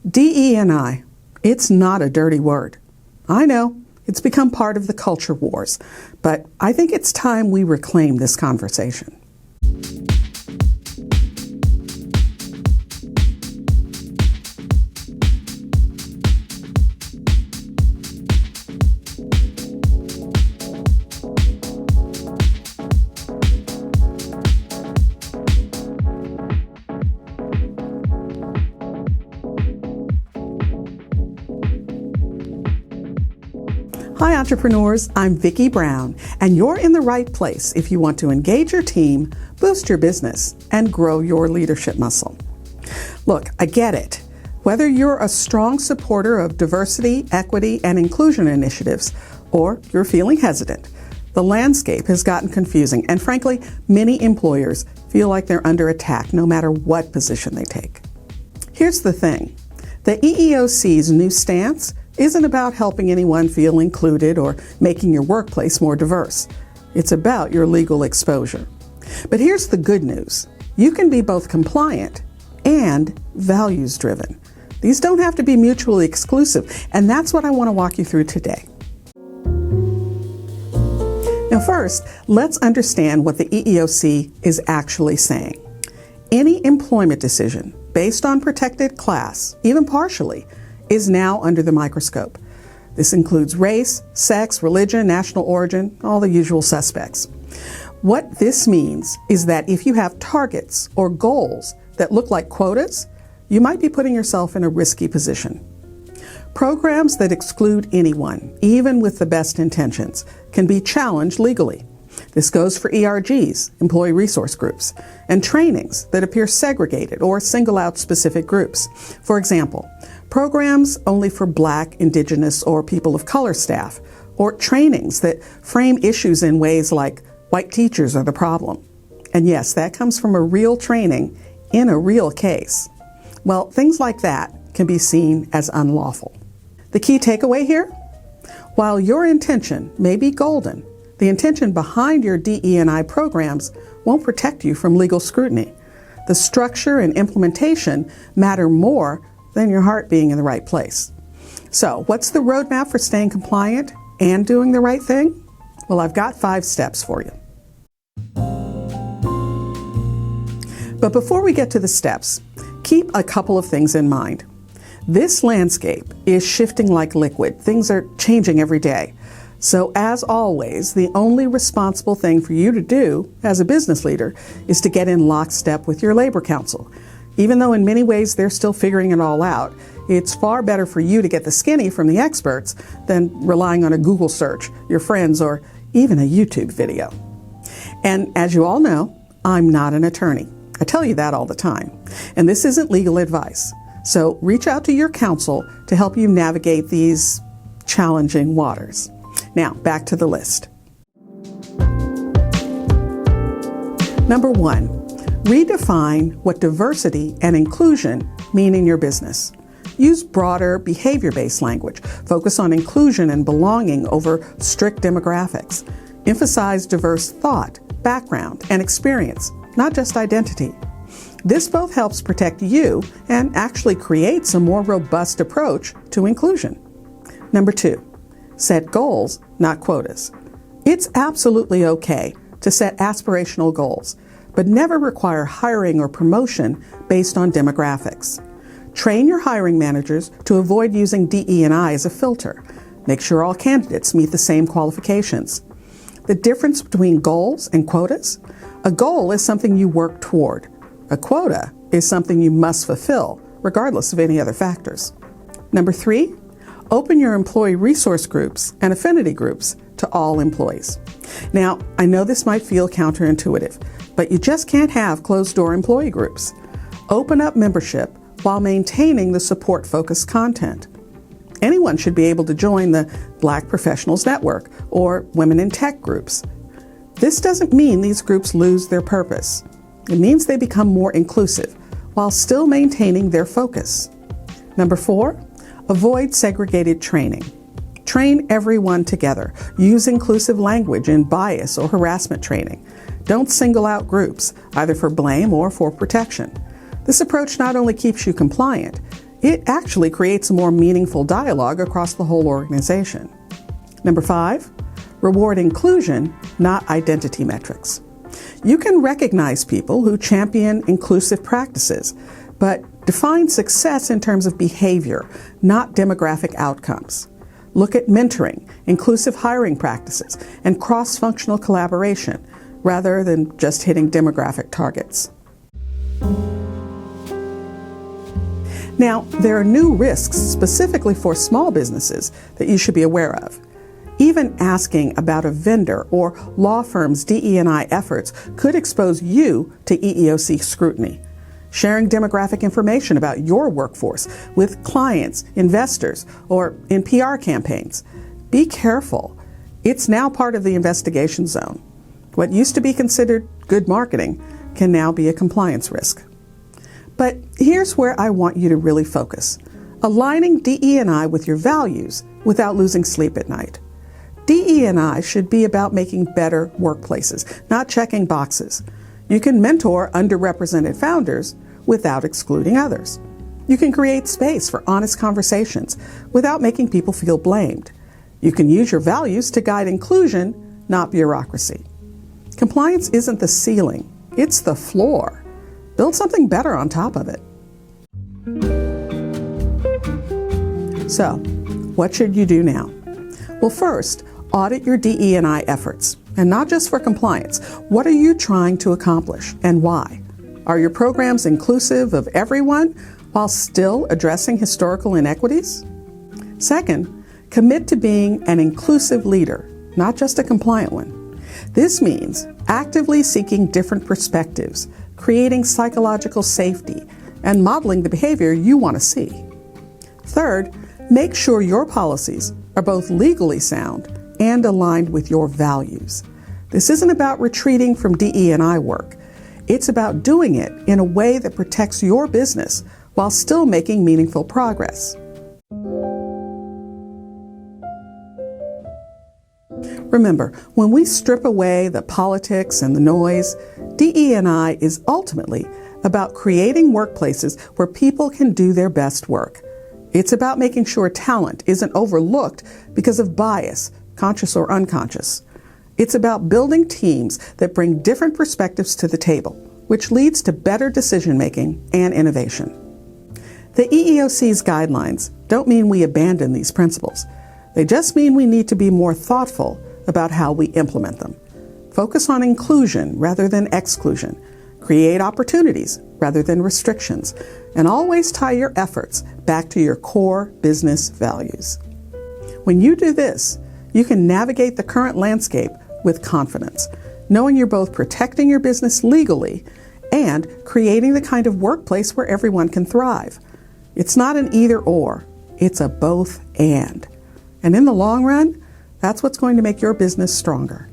DE&I, it's not a dirty word. I know, it's become part of the culture wars, but I think it's time we reclaim this conversation. Hi entrepreneurs, I'm Vicky Brown, and you're in the right place if you want to engage your team, boost your business, and grow your leadership muscle. Look, I get it. Whether you're a strong supporter of diversity, equity, and inclusion initiatives, or you're feeling hesitant, the landscape has gotten confusing, and frankly, many employers feel like they're under attack no matter what position they take. Here's the thing. The EEOC's new stance isn't about helping anyone feel included or making your workplace more diverse. It's about your legal exposure. But here's the good news. You can be both compliant and values-driven. These don't have to be mutually exclusive, and that's what I want to walk you through today. Now first, let's understand what the EEOC is actually saying. Any employment decision based on protected class, even partially, is now under the microscope. This includes race, sex, religion, national origin, all the usual suspects. What this means is that if you have targets or goals that look like quotas, you might be putting yourself in a risky position. Programs that exclude anyone, even with the best intentions, can be challenged legally. This goes for ERGs, employee resource groups, and trainings that appear segregated or single out specific groups. For example, programs only for Black, Indigenous, or people of color staff, or trainings that frame issues in ways like white teachers are the problem. And yes, that comes from a real training in a real case. Well, things like that can be seen as unlawful. The key takeaway here? While your intention may be golden, the intention behind your DE&I programs won't protect you from legal scrutiny. The structure and implementation matter more than your heart being in the right place. So, what's the roadmap for staying compliant and doing the right thing? Well, I've got 5 steps for you. But before we get to the steps, keep a couple of things in mind. This landscape is shifting like liquid. Things are changing every day. So as always, the only responsible thing for you to do as a business leader is to get in lockstep with your labor council. Even though in many ways they're still figuring it all out, it's far better for you to get the skinny from the experts than relying on a Google search, your friends, or even a YouTube video. And as you all know, I'm not an attorney. I tell you that all the time. And this isn't legal advice. So reach out to your counsel to help you navigate these challenging waters. Now, back to the list. Number 1, redefine what diversity and inclusion mean in your business. Use broader behavior-based language. Focus on inclusion and belonging over strict demographics. Emphasize diverse thought, background, and experience, not just identity. This both helps protect you and actually creates a more robust approach to inclusion. Number 2, set goals, not quotas. It's absolutely okay to set aspirational goals, but never require hiring or promotion based on demographics. Train your hiring managers to avoid using DE&I as a filter. Make sure all candidates meet the same qualifications. The difference between goals and quotas? A goal is something you work toward. A quota is something you must fulfill, regardless of any other factors. Number 3, open your employee resource groups and affinity groups to all employees. Now, I know this might feel counterintuitive, but you just can't have closed-door employee groups. Open up membership while maintaining the support-focused content. Anyone should be able to join the Black Professionals Network or Women in Tech groups. This doesn't mean these groups lose their purpose. It means they become more inclusive while still maintaining their focus. Number 4, avoid segregated training. Train everyone together. Use inclusive language in bias or harassment training. Don't single out groups, either for blame or for protection. This approach not only keeps you compliant, It actually creates a more meaningful dialogue across the whole organization. Number 5, reward inclusion, not identity metrics. You can recognize people who champion inclusive practices, but define success in terms of behavior, not demographic outcomes. Look at mentoring, inclusive hiring practices, and cross-functional collaboration, rather than just hitting demographic targets. Now, there are new risks specifically for small businesses that you should be aware of. Even asking about a vendor or law firm's DE&I efforts could expose you to EEOC scrutiny. Sharing demographic information about your workforce with clients, investors, or in PR campaigns. Be careful. It's now part of the investigation zone. What used to be considered good marketing can now be a compliance risk. But here's where I want you to really focus. Aligning DE&I with your values without losing sleep at night. DE&I should be about making better workplaces, not checking boxes. You can mentor underrepresented founders without excluding others. You can create space for honest conversations without making people feel blamed. You can use your values to guide inclusion, not bureaucracy. Compliance isn't the ceiling, it's the floor. Build something better on top of it. So, what should you do now? Well, first, audit your DE&I efforts, and not just for compliance. What are you trying to accomplish and why? Are your programs inclusive of everyone while still addressing historical inequities? Second, commit to being an inclusive leader, not just a compliant one. This means actively seeking different perspectives, creating psychological safety, and modeling the behavior you want to see. Third, make sure your policies are both legally sound and aligned with your values. This isn't about retreating from DE&I work. It's about doing it in a way that protects your business while still making meaningful progress. Remember, when we strip away the politics and the noise, DE&I is ultimately about creating workplaces where people can do their best work. It's about making sure talent isn't overlooked because of bias, conscious or unconscious. It's about building teams that bring different perspectives to the table, which leads to better decision-making and innovation. The EEOC's guidelines don't mean we abandon these principles. They just mean we need to be more thoughtful about how we implement them. Focus on inclusion rather than exclusion. Create opportunities rather than restrictions. And always tie your efforts back to your core business values. When you do this, you can navigate the current landscape with confidence, knowing you're both protecting your business legally and creating the kind of workplace where everyone can thrive. It's not an either or, it's a both and. And in the long run, that's what's going to make your business stronger.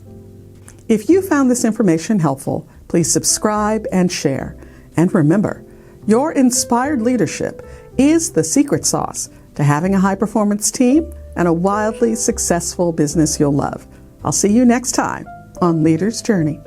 If you found this information helpful, please subscribe and share. And remember, your inspired leadership is the secret sauce to having a high-performance team and a wildly successful business you'll love. I'll see you next time on Leader's Journey.